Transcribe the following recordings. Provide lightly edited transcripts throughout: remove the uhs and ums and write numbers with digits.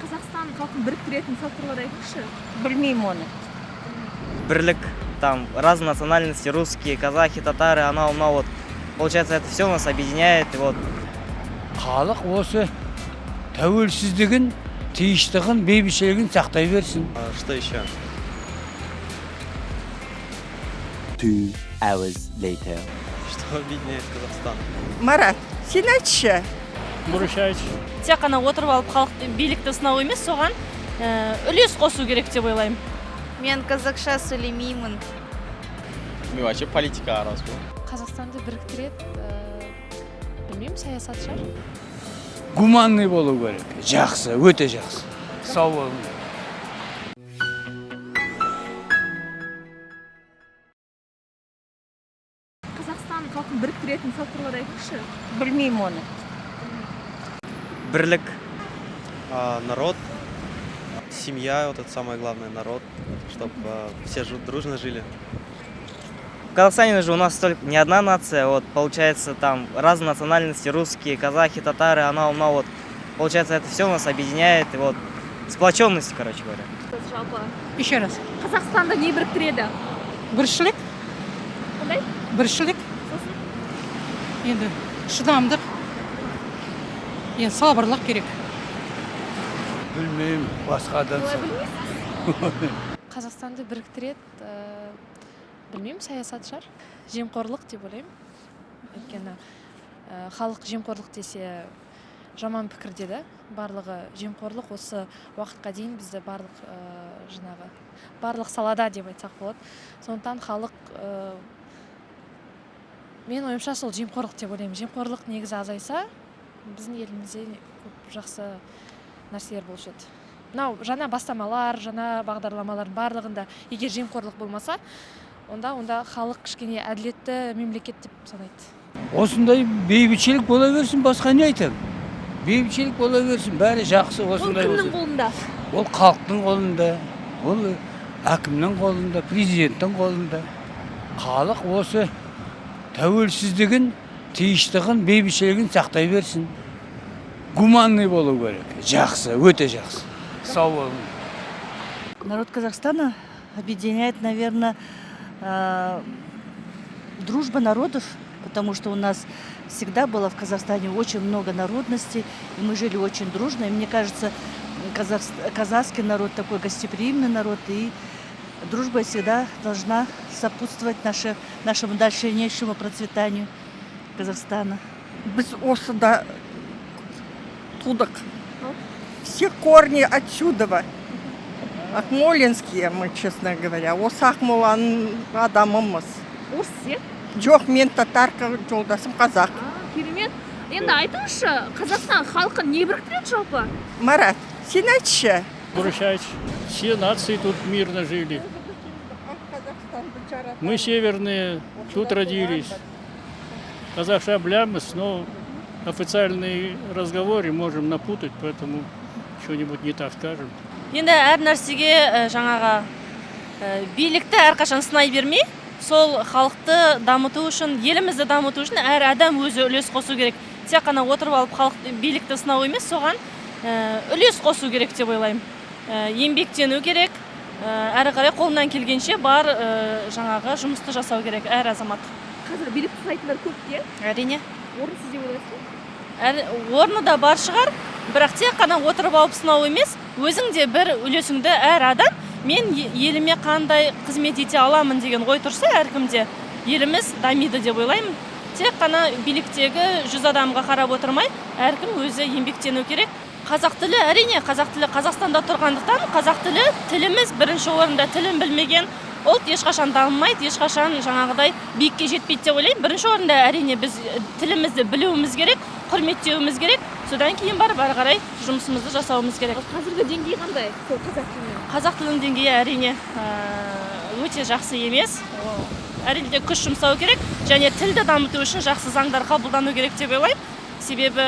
Қазақстан халқын біріктіретін факторлар айтыңызшы. Білмеймін оны. Бірлік, там разные национальности, русские, казахи, татары, она вот. Получается, это все нас объединяет, и вот. Халық осы тәуелсіздігін, тиіштігін, бейбітшілігін сақтай берсін. Что еще? 2 hours later. Что объединяет Казахстан? Марат, сен айтшы. Бурышайч. Тек қана отырып алып халықты билікті сынау емес, соған үлес қосу керек деп ойлаймын. Мен қазақша сөйлемеймін. Ну, вообще политика раз. Қазақстанды біріктіреді, білмеймін, саясат шығар. Гуманный болу керек. Жақсы, өте жақсы. Сау болыңыз. Қазақстан халқын біріктіретін факторлар айтыңызшы. Білмеймін оны. Бірлік, Народ, семья, вот это самое главное, народ, чтобы все дружно жили. в Казахстане же у нас только не одна нация, вот, получается, там разные национальности, русские, казахи, татары, она вот. Получается, это все нас объединяет, и вот, сплоченность, короче говоря. Жалпы, Еще раз. Қазақстанды не біріктіреді? Біршілік. Қандай? Біршілік. Енді шыдамдық. Енді сабырлық керек. Білмеймін, басқа адамсың. Қазақстанды біріктіреді, білмеймін, саясат шығар. Жемқорлық деп ойлаймын. Өйткені халық жемқорлық десе жаман пікір деді. Барлығы жемқорлық осы уақытқа дейін бізде барлық салада деп айтсақ болады. Сондықтан халық, мен ойымша сол жемқорлық деп ойлаймын. Жемқорлық негізі азайса, біздің елімізде көп жақсы нәрселер болушы еді. Мынау жаңа бастамалар, жаңа бағдарламалар барлығында егер жемқорлық болмаса, онда халық кішкене әділетті мемлекет деп санайды. Осындай бейбітшілік бола берсін, басқа не айтам? Бейбітшілік бола берсін, бәрі жақсы осындай болсын. Ол кімнің қолында? Ол халықтың қолында, ол әкімнің қолында, президенттің қолында. Халық осы тәуелсіздігін, тиіштігін, бейбітшілігін сақтай берсін. Гуманный болу керек. Жақсы, өте жақсы. Сау болыңыз. Народ Казахстана объединяет, наверное, дружба народов, потому что у нас всегда было в Казахстане очень много народностей, и мы жили очень дружно. И мне кажется, казахский народ такой гостеприимный народ, и дружба всегда должна сопутствовать нашему дальнейшему процветанию Казахстана. Біз осында тудық. Все корни отсюда. Акмолинские мы, честно говоря. Осы Ақмоланың адамымыз. Орыс се? Жоқ, мен татарка, жолдасым қазақ. Керемет. Енді айтыңызшы, Қазақстан халқын не біріктіреді жалпы? Марат, сен айтшы. Бурышайч. Все нации тут мирно жили. Мы северные, тут родились. Казахша блямыс, но официальные разговоры можем напутать, поэтому что-нибудь не так скажем. Енді әр нәрсеге жаңаға билікті әрқашан сынай бермей, сол халықты дамыту үшін, елімізді дамыту үшін әр адам өзі үлес қосу керек. Тек қана отырып алып билікті сынау емес, соған үлес қосу керек деп ойлаймын. Еңбектену керек, әрі қарай қолынан келгенше бар жаңаға жұмысты жасау керек әр азамат. Қазір билікті сынайтындар көп пе? Әрине. Орынсыз деп ойлайсыз? Орны да бар шығар, бірақ тек қана отырып алып сынау емес, өзің де бір үлесіңді әр адам, мен еліме қандай қызмет ете аламын деген ой тұрса, әркімде еліміз дамиды деп ойлаймын. Тек қана биліктегі 100 адамға қарап отырмай, әркім өзі еңбектену керек. Қазақ тілі, әрине, қазақ тілі Қазақстанда тұрғандықтан, қазақ тілі тіліміз бірінші орында. Тілін білмеген ұлт ешқашан дамымайды, ешқашан жаңағыдай биікке жетпейді деп ойлаймын. Бірінші орында әрине біз тілімізді білуіміз керек, құрметтеуіміз керек. Содан кейін ары қарай жұмысымызды жасауымыз керек. Қазіргі деңгей қандай? Сол қазақ тілінің. Қазақ тілінің деңгейі әрине өте жақсы емес. Әрине күш жұмсау керек, және тілді дамыту үшін жақсы заңдар қабылдану керек деп ойлаймын. Себебі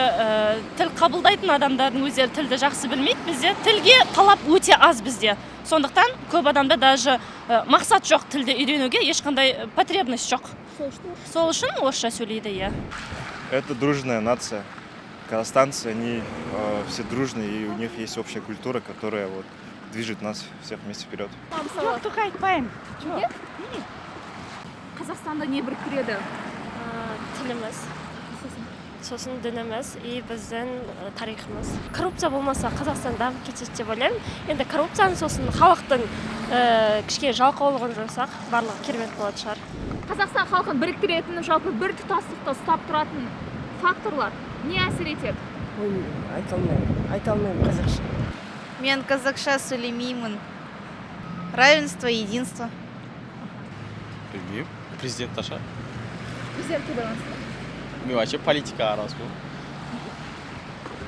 тіл қабылдайтын адамдардың өздері тілді жақсы білмейді. Бізде тілге талап өте аз бізде. Сондықтан көп адамда даже мақсат жоқ тілді үйренуге, ешқандай потребность жоқ. Сол үшін орысша сөйлейді, иә. Это дружная нация. казахстанцы, они все дружные, и у них есть общая культура, которая вот движет нас всех вместе вперед. қазақстанда не біріктіреді? тіліміз сосын дініміз и біздің тарихымыз. Коррупция болмаса Қазақстан дамып кетеді деп ойлаймын. Енді коррупцияны сосын халықтың кішкене жалқаулығын жойсақ, барлығы керемет болатын шығар. Қазақстан халқын біріктіретін, жалпы бір тұтастықты ұстап тұратын факторлар не әсер етеді? айта алмаймын қазақша. Мен қазақша сөйлемеймін. Равенство, единство. Президент Таша. Президентке байланысты. Мен вообще политика араласпаймын.